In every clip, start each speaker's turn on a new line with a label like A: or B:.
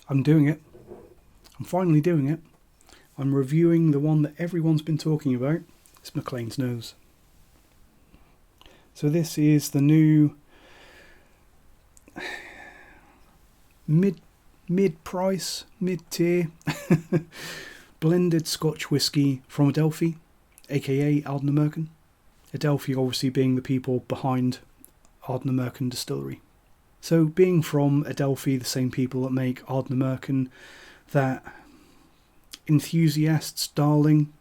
A: I'm doing it. I'm finally doing it. I'm reviewing the one that everyone's been talking about. It's Maclean's Nose. So this is the new mid-price, mid-tier blended Scotch whisky from Adelphi, aka Adelphi. Adelphi obviously being the people behind Adelphi Distillery. So being from Adelphi, the same people that make Adelphi, that enthusiasts' darling,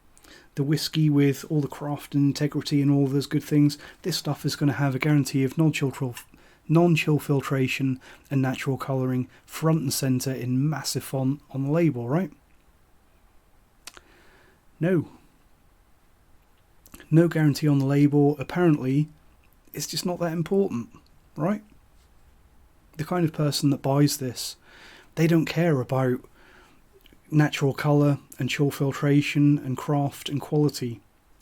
A: the whisky with all the craft and integrity and all those good things, this stuff is going to have a guarantee of non-chill filtration and natural colouring front and centre in massive font on the label, right? No guarantee on the label. Apparently it's just not that important, right? The kind of person that buys this, they don't care about natural colour and chill filtration and craft and quality,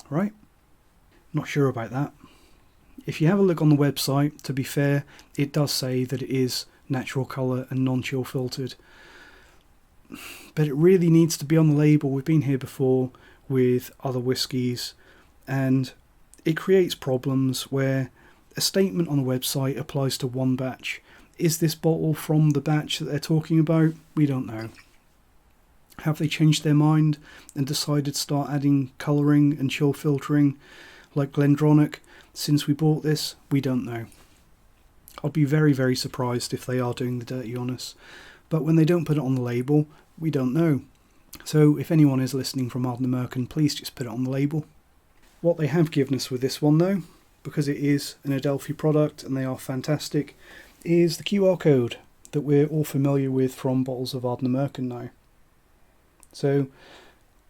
A: right? Not sure about that. If you have a look on the website, to be fair, it does say that it is natural colour and non-chill filtered. But it really needs to be on the label. We've been here before with other whiskies, and it creates problems where a statement on the website applies to one batch. Is this bottle from the batch that they're talking about? We don't know. Have they changed their mind and decided to start adding colouring and chill filtering like Glendronach since we bought this? We don't know. I'd be very, very surprised if they are doing the dirty on us. But when they don't put it on the label, we don't know. So if anyone is listening from Adelphi, please just put it on the label. What they have given us with this one though, because it is an Adelphi product and they are fantastic, is the QR code that we're all familiar with from bottles of Adelphi now. So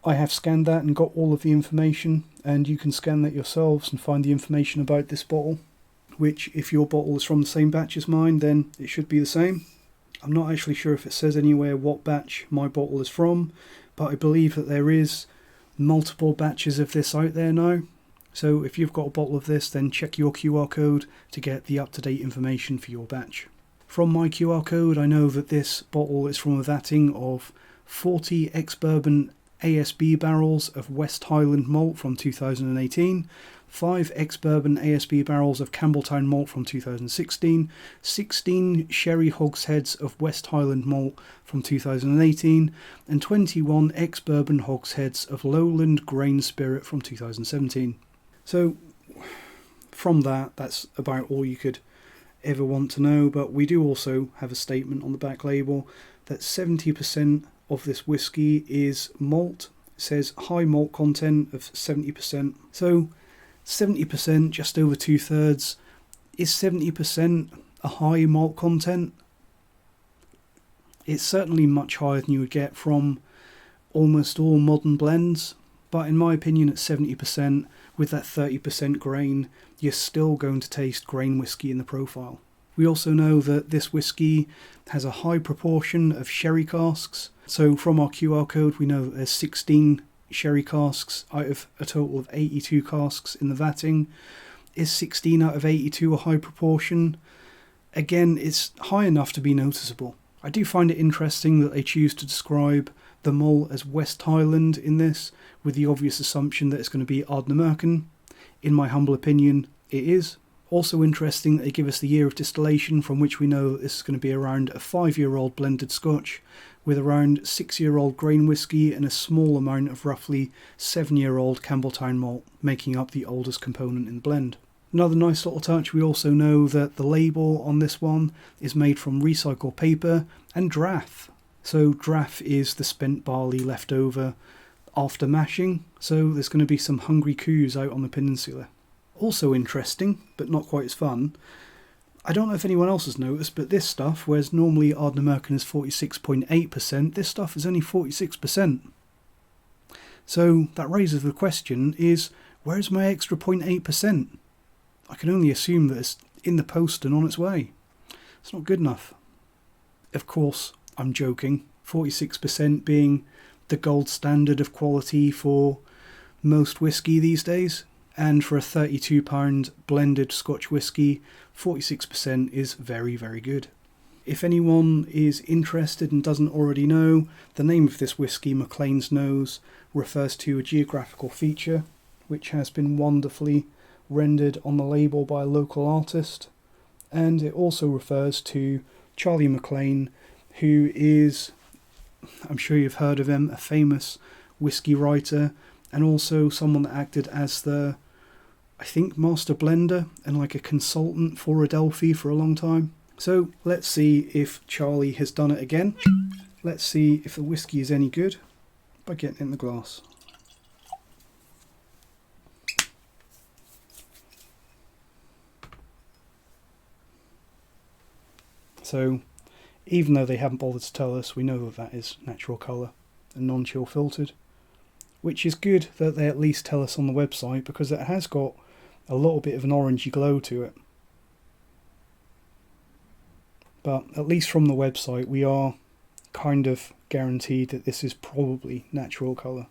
A: I have scanned that and got all of the information, and you can scan that yourselves and find the information about this bottle, which if your bottle is from the same batch as mine, then it should be the same. I'm not actually sure if it says anywhere what batch my bottle is from, but I believe that there is multiple batches of this out there now. So if you've got a bottle of this, then check your QR code to get the up-to-date information for your batch. From my QR code, I know that this bottle is from a vatting of 40 ex-bourbon ASB barrels of West Highland malt from 2018, 5 ex-bourbon ASB barrels of Campbelltown malt from 2016, 16 sherry hogsheads of West Highland malt from 2018, and 21 ex-bourbon hogsheads of Lowland grain spirit from 2017. So from that, that's about all you could ever want to know, but we do also have a statement on the back label that 70% of this whiskey is malt. It says high malt content of 70%. So 70%, just over 2/3. Is 70% a high malt content? It's certainly much higher than you would get from almost all modern blends, but in my opinion at 70% with that 30% grain, you're still going to taste grain whiskey in the profile. We also know that this whiskey has a high proportion of sherry casks. So from our QR code, we know that there's 16 sherry casks out of a total of 82 casks in the vatting. Is 16 out of 82 a high proportion? Again, it's high enough to be noticeable. I do find it interesting that they choose to describe the malt as West Highland in this, with the obvious assumption that it's going to be Ardnamurchan. In my humble opinion, it is. Also interesting that they give us the year of distillation, from which we know that this is going to be around a 5-year-old blended Scotch, with around 6-year-old grain whisky and a small amount of roughly 7-year-old Campbelltown malt, making up the oldest component in the blend. Another nice little touch, we also know that the label on this one is made from recycled paper and draff. So draff is the spent barley left over after mashing, so there's going to be some hungry coos out on the peninsula. Also interesting, but not quite as fun, I don't know if anyone else has noticed, but this stuff, whereas normally Ardnamurchan is 46.8%, this stuff is only 46%. So that raises the question is, where's my extra 0.8%? I can only assume that it's in the post and on its way. It's not good enough. Of course, I'm joking. 46% being the gold standard of quality for most whiskey these days. And for a £32 blended Scotch whisky, 46% is very, very good. If anyone is interested and doesn't already know, the name of this whisky, Maclean's Nose, refers to a geographical feature which has been wonderfully rendered on the label by a local artist. And it also refers to Charlie Maclean, who is, I'm sure you've heard of him, a famous whisky writer, and also someone that acted as the, I think, master blender and like a consultant for Adelphi for a long time. So let's see if Charlie has done it again. Let's see if the whisky is any good by getting it in the glass. So even though they haven't bothered to tell us, we know that that is natural colour and non-chill filtered, which is good that they at least tell us on the website, because it has got a little bit of an orangey glow to it. But at least from the website we are kind of guaranteed that this is probably natural colour.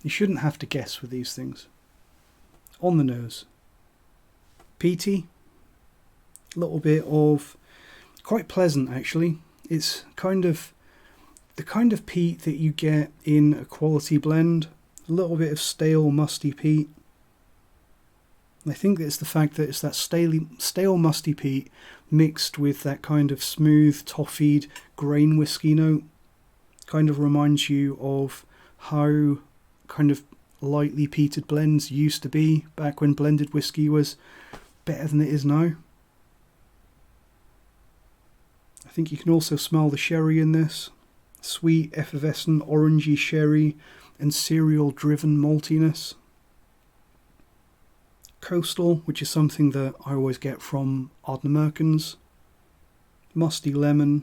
A: You shouldn't have to guess with these things. On the nose, peaty, a little bit of, quite pleasant actually. It's kind of the kind of peat that you get in a quality blend. A little bit of stale, musty peat. I think it's the fact that it's that stale, musty peat mixed with that kind of smooth, toffeed grain whisky note. Kind of reminds you of how kind of lightly peated blends used to be back when blended whisky was better than it is now. I think you can also smell the sherry in this. Sweet, effervescent, orangey sherry and cereal-driven maltiness. Coastal, which is something that I always get from Ardnamurcans. Musty lemon,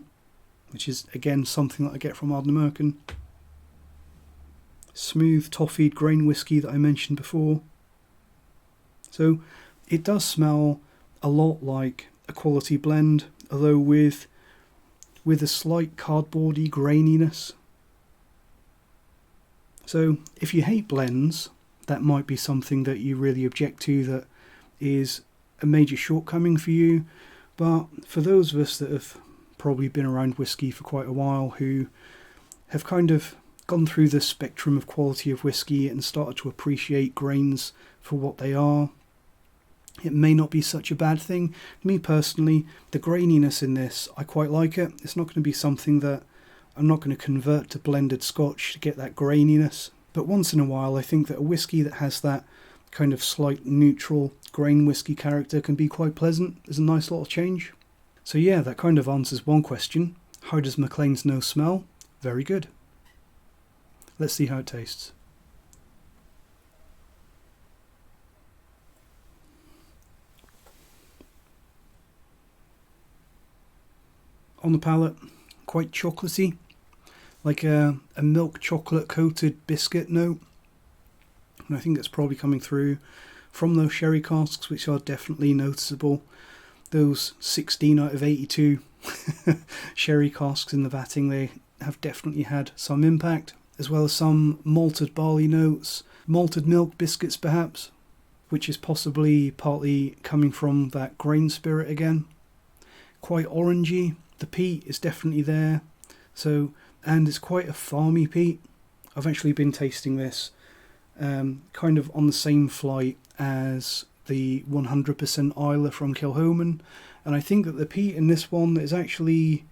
A: which is again something that I get from Ardnamurcan. Smooth, toffeed grain whisky that I mentioned before. So it does smell a lot like a quality blend, although with a slight cardboardy graininess. So if you hate blends, that might be something that you really object to, that is a major shortcoming for you. But for those of us that have probably been around whisky for quite a while, who have kind of gone through the spectrum of quality of whisky and started to appreciate grains for what they are, it may not be such a bad thing. Me personally, the graininess in this, I quite like it. It's not going to be something that I'm not going to convert to blended Scotch to get that graininess. But once in a while, I think that a whisky that has that kind of slight neutral grain whisky character can be quite pleasant. It's a nice little change. So yeah, that kind of answers one question. How does Maclean's Nose smell? Very good. Let's see how it tastes. On the palate, quite chocolatey, like a milk chocolate coated biscuit note. And I think that's probably coming through from those sherry casks, which are definitely noticeable. Those 16 out of 82 sherry casks in the vatting, they have definitely had some impact, as well as some malted barley notes, malted milk biscuits perhaps, which is possibly partly coming from that grain spirit again. Quite orangey. The peat is definitely there, and it's quite a farmy peat. I've actually been tasting this kind of on the same flight as the 100% Isla from Kilhoman, and I think that the peat in this one is actually,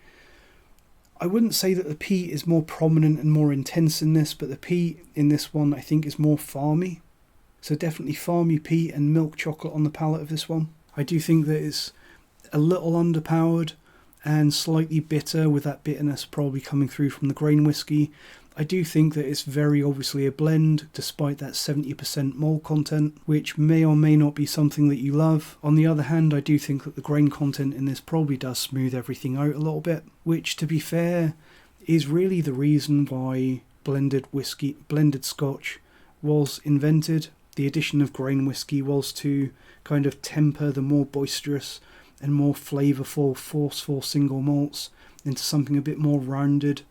A: I wouldn't say that the peat is more prominent and more intense in this, but the peat in this one I think is more farmy. So definitely farmy peat and milk chocolate on the palate of this one. I do think that it's a little underpowered and slightly bitter, with that bitterness probably coming through from the grain whisky. I do think that it's very obviously a blend, despite that 70% malt content, which may or may not be something that you love. On the other hand, I do think that the grain content in this probably does smooth everything out a little bit, which, to be fair, is really the reason why blended Scotch was invented. The addition of grain whisky was to kind of temper the more boisterous and more flavourful, forceful single malts into something a bit more rounded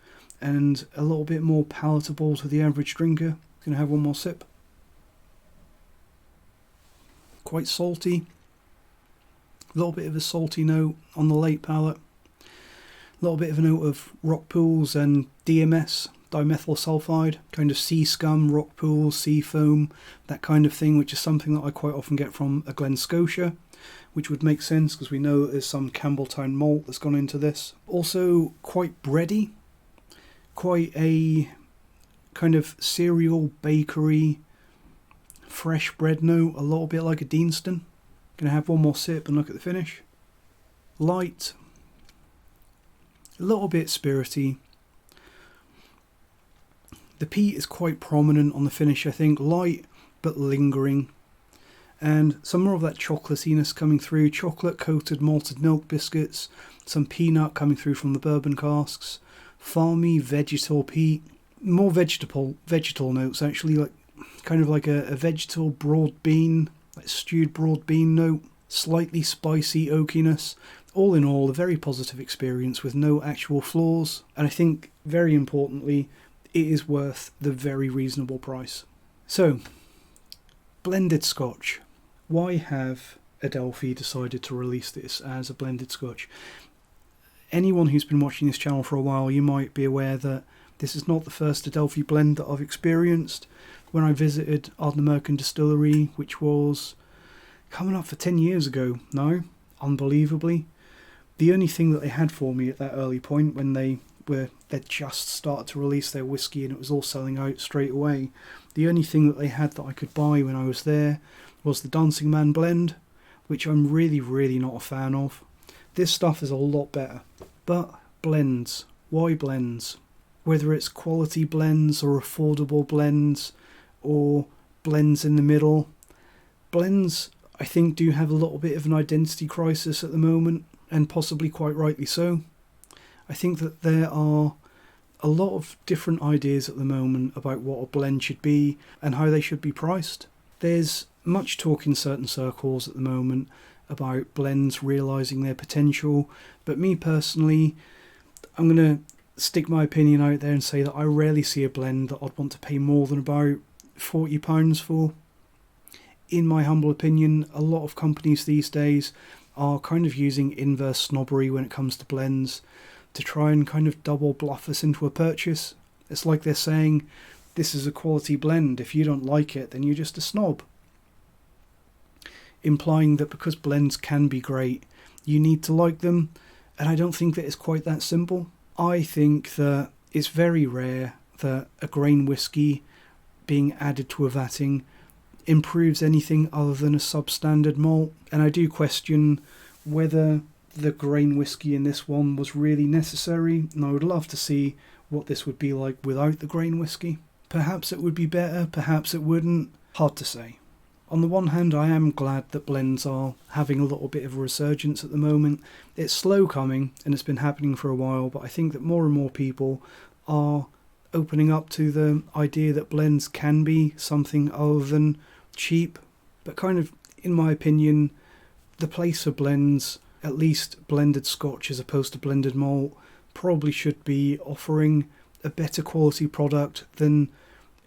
A: and a little bit more palatable to the average drinker. Gonna have one more sip. quite salty. A little bit of a salty note on the late palate. A little bit of a note of rock pools and DMS, dimethyl sulfide, kind of sea scum, rock pools, sea foam, that kind of thing, which is something that I quite often get from a Glen Scotia, which would make sense because we know that there's some Campbelltown malt that's gone into this. Also quite bready, quite a kind of cereal, bakery, fresh bread note, a little bit like a Deanston. Gonna have one more sip and look at the finish. Light, a little bit spirity. The peat is quite prominent on the finish, I think. Light but lingering. And some more of that chocolatiness coming through. Chocolate coated malted milk biscuits. Some peanut coming through from the bourbon casks. Farmy vegetal peat. More vegetal notes actually, like kind of like a vegetal broad bean, like stewed broad bean note. Slightly spicy oakiness. All in all, a very positive experience with no actual flaws. And I think, very importantly, it is worth the very reasonable price. So, blended Scotch. Why have Adelphi decided to release this as a blended Scotch? Anyone who's been watching this channel for a while, you might be aware that this is not the first Adelphi blend that I've experienced. When I visited Ardnamurchan Distillery, which was coming up for 10 years ago now, unbelievably, the only thing that they had for me at that early point when they'd just started to release their whiskey and it was all selling out straight away, the only thing that they had that I could buy when I was there was the Dancing Man blend, which I'm really, really not a fan of. This stuff is a lot better. But blends. Why blends? Whether it's quality blends or affordable blends or blends in the middle. Blends, I think, do have a little bit of an identity crisis at the moment, and possibly quite rightly so. I think that there are a lot of different ideas at the moment about what a blend should be and how they should be priced. There's much talk in certain circles at the moment about blends realising their potential, but me personally, I'm going to stick my opinion out there and say that I rarely see a blend that I'd want to pay more than about £40 for. In my humble opinion, a lot of companies these days are kind of using inverse snobbery when it comes to blends to try and kind of double bluff us into a purchase. It's like they're saying, this is a quality blend, if you don't like it then you're just a snob. Implying that because blends can be great, you need to like them, and I don't think that it's quite that simple. I think that it's very rare that a grain whiskey being added to a vatting improves anything other than a substandard malt, and I do question whether the grain whiskey in this one was really necessary, and I would love to see what this would be like without the grain whiskey. Perhaps it would be better, perhaps it wouldn't, hard to say. On the one hand, I am glad that blends are having a little bit of a resurgence at the moment. It's slow coming and it's been happening for a while, but I think that more and more people are opening up to the idea that blends can be something other than cheap. But kind of, in my opinion, the place for blends, at least blended Scotch as opposed to blended malt, probably should be offering a better quality product than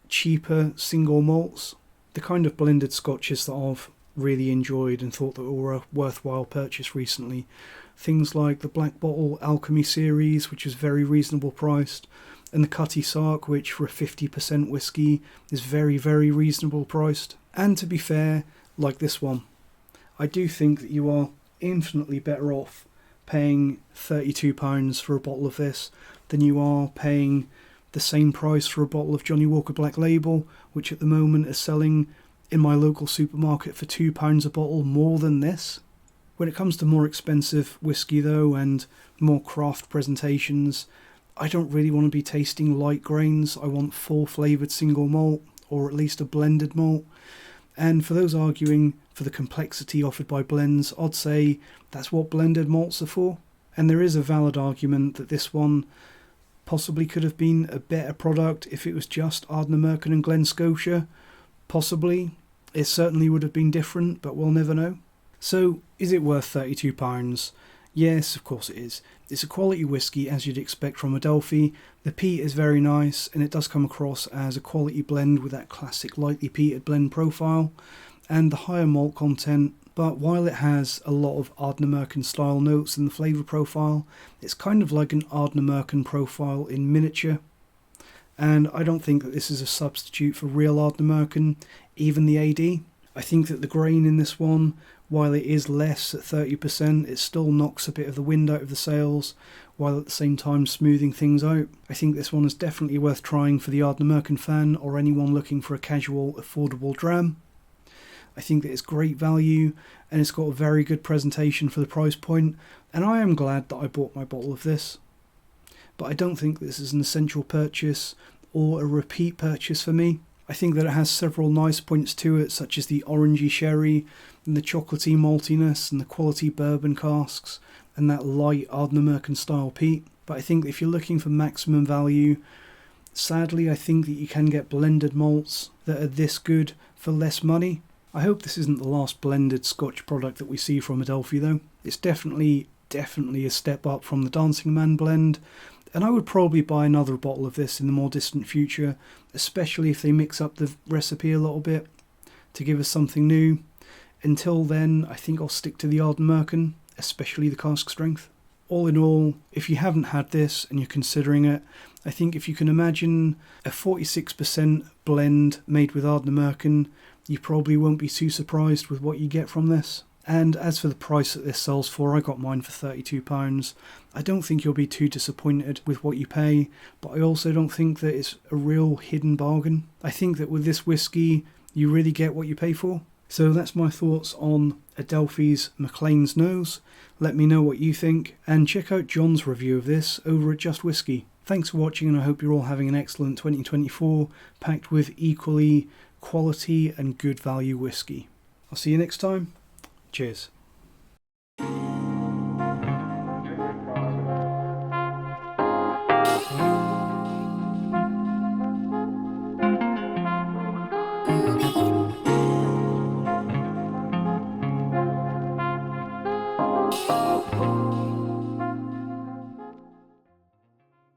A: cheaper single malts. The kind of blended Scotches that I've really enjoyed and thought that were a worthwhile purchase recently, things like the Black Bottle Alchemy series, which is very reasonable priced, and the Cutty Sark, which for a 50% whiskey is very, very reasonable priced. And to be fair, like this one, I do think that you are infinitely better off paying £32 for a bottle of this than you are paying the same price for a bottle of Johnnie Walker Black Label, which at the moment is selling in my local supermarket for £2 a bottle more than this. When it comes to more expensive whiskey though, and more craft presentations, I don't really want to be tasting light grains. I want full flavoured single malt, or at least a blended malt. And for those arguing for the complexity offered by blends, I'd say that's what blended malts are for. And there is a valid argument that this one possibly could have been a better product if it was just Ardnamurchan and Glen Scotia. Possibly. It certainly would have been different, but we'll never know. So, is it worth £32? Yes, of course it is. It's a quality whiskey as you'd expect from Adelphi. The peat is very nice, and it does come across as a quality blend with that classic lightly peated blend profile. and the higher malt content. But while it has a lot of Ardnamurchan style notes in the flavour profile, it's kind of like an Ardnamurchan profile in miniature. And I don't think that this is a substitute for real Ardnamurchan, even the AD. I think that the grain in this one, while it is less at 30%, it still knocks a bit of the wind out of the sails, while at the same time smoothing things out. I think this one is definitely worth trying for the Ardnamurchan fan or anyone looking for a casual, affordable dram. I think that it's great value and it's got a very good presentation for the price point, and I am glad that I bought my bottle of this. But I don't think this is an essential purchase or a repeat purchase for me. I think that it has several nice points to it, such as the orangey sherry and the chocolatey maltiness and the quality bourbon casks and that light Ardnamurchan style peat. But I think if you're looking for maximum value, sadly I think that you can get blended malts that are this good for less money. I hope this isn't the last blended Scotch product that we see from Adelphi though. It's definitely a step up from the Dancing Man blend, and I would probably buy another bottle of this in the more distant future, especially if they mix up the recipe a little bit to give us something new. Until then, I think I'll stick to the Ardnamurchan, especially the cask strength. All in all, if you haven't had this and you're considering it, I think if you can imagine a 46% blend made with Ardnamurchan, you probably won't be too surprised with what you get from this. And as for the price that this sells for, I got mine for £32. I don't think you'll be too disappointed with what you pay, but I also don't think that it's a real hidden bargain. I think that with this whiskey, you really get what you pay for. So that's my thoughts on Adelphi's Maclean's Nose. Let me know what you think, and check out John's review of this over at Just Whisky. Thanks for watching, and I hope you're all having an excellent 2024, packed with equally quality and good value whiskey. I'll see you next time. Cheers.